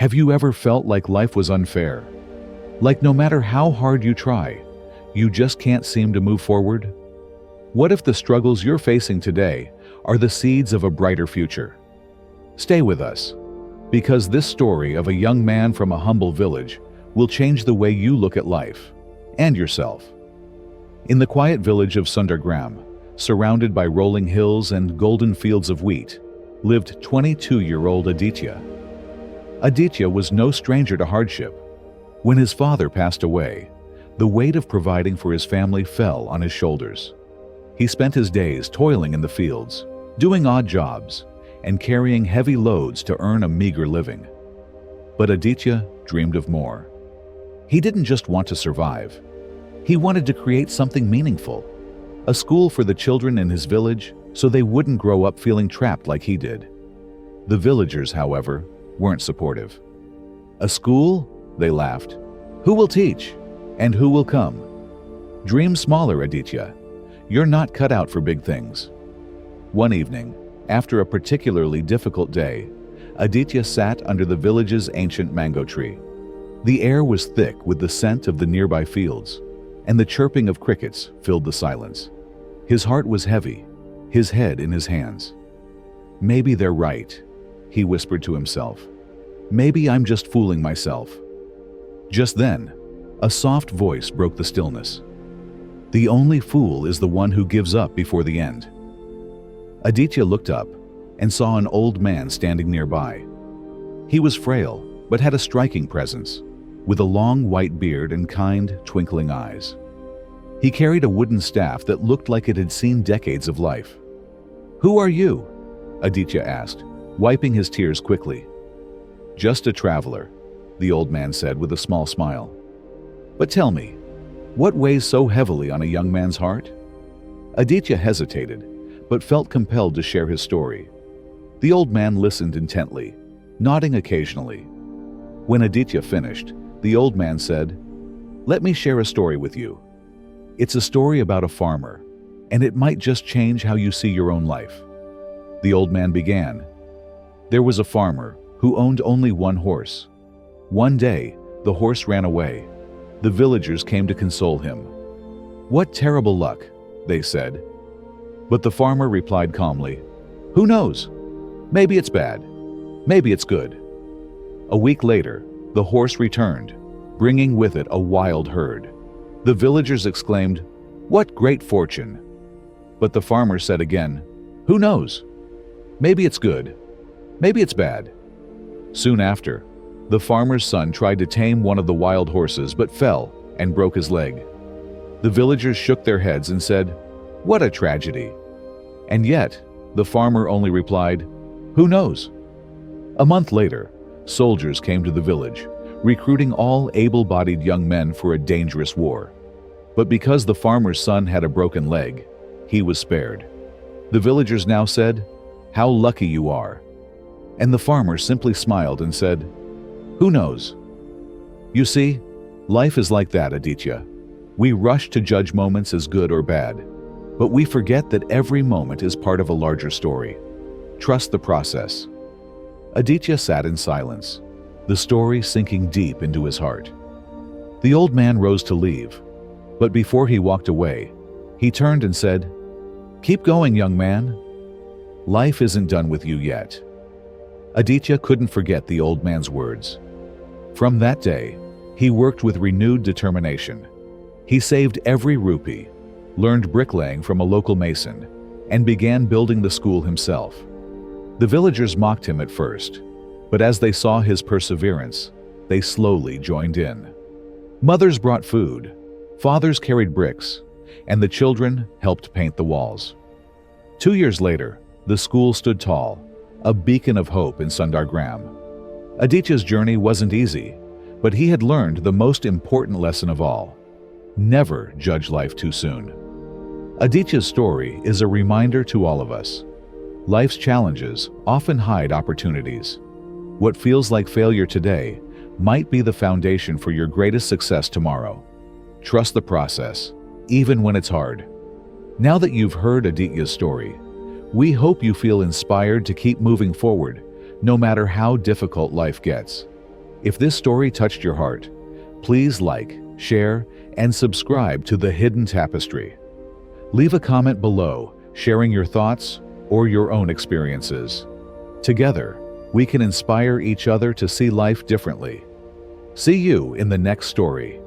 Have you ever felt like life was unfair? Like no matter how hard you try, you just can't seem to move forward? What if the struggles you're facing today are the seeds of a brighter future? Stay with us, because this story of a young man from a humble village will change the way you look at life and yourself. In the quiet village of Sundargram, surrounded by rolling hills and golden fields of wheat, lived 22-year-old Aditya. Aditya was no stranger to hardship. When his father passed away, the weight of providing for his family fell on his shoulders. He spent his days toiling in the fields, doing odd jobs, and carrying heavy loads to earn a meager living. But Aditya dreamed of more. He didn't just want to survive. He wanted to create something meaningful, a school for the children in his village so they wouldn't grow up feeling trapped like he did. The villagers, however, weren't supportive. A school? They laughed. Who will teach? And who will come? Dream smaller, Aditya. You're not cut out for big things. One evening, after a particularly difficult day, Aditya sat under the village's ancient mango tree. The air was thick with the scent of the nearby fields, and the chirping of crickets filled the silence. His heart was heavy, his head in his hands. Maybe they're right, he whispered to himself. Maybe I'm just fooling myself. Just then, a soft voice broke the stillness. The only fool is the one who gives up before the end. Aditya looked up and saw an old man standing nearby. He was frail, but had a striking presence, with a long white beard and kind, twinkling eyes. He carried a wooden staff that looked like it had seen decades of life. "Who are you?" Aditya asked, wiping his tears quickly. "Just a traveler," the old man said with a small smile. "But tell me, what weighs so heavily on a young man's heart?" Aditya hesitated, but felt compelled to share his story. The old man listened intently, nodding occasionally. When Aditya finished, the old man said, "Let me share a story with you. It's a story about a farmer, and it might just change how you see your own life." The old man began. There was a farmer who owned only one horse. One day, the horse ran away. The villagers came to console him. "What terrible luck," they said. But the farmer replied calmly, "Who knows? Maybe it's bad. Maybe it's good." A week later, the horse returned, bringing with it a wild herd. The villagers exclaimed, "What great fortune!" But the farmer said again, "Who knows? Maybe it's good. Maybe it's bad." Soon after, the farmer's son tried to tame one of the wild horses but fell and broke his leg. The villagers shook their heads and said, "What a tragedy." And yet, the farmer only replied, "Who knows?" A month later, soldiers came to the village, recruiting all able-bodied young men for a dangerous war. But because the farmer's son had a broken leg, he was spared. The villagers now said, "How lucky you are." And the farmer simply smiled and said, "Who knows?" You see, life is like that, Aditya. We rush to judge moments as good or bad, but we forget that every moment is part of a larger story. Trust the process. Aditya sat in silence, the story sinking deep into his heart. The old man rose to leave, but before he walked away, he turned and said, "Keep going, young man. Life isn't done with you yet." Aditya couldn't forget the old man's words. From that day, he worked with renewed determination. He saved every rupee, learned bricklaying from a local mason, and began building the school himself. The villagers mocked him at first, but as they saw his perseverance, they slowly joined in. Mothers brought food, fathers carried bricks, and the children helped paint the walls. 2 years later, the school stood tall, a beacon of hope in Sundargram. Aditya's journey wasn't easy, but he had learned the most important lesson of all: never judge life too soon. Aditya's story is a reminder to all of us. Life's challenges often hide opportunities. What feels like failure today might be the foundation for your greatest success tomorrow. Trust the process, even when it's hard. Now that you've heard Aditya's story, we hope you feel inspired to keep moving forward, no matter how difficult life gets. If this story touched your heart, please like, share, and subscribe to The Hidden Tapestry. Leave a comment below, sharing your thoughts or your own experiences. Together, we can inspire each other to see life differently. See you in the next story.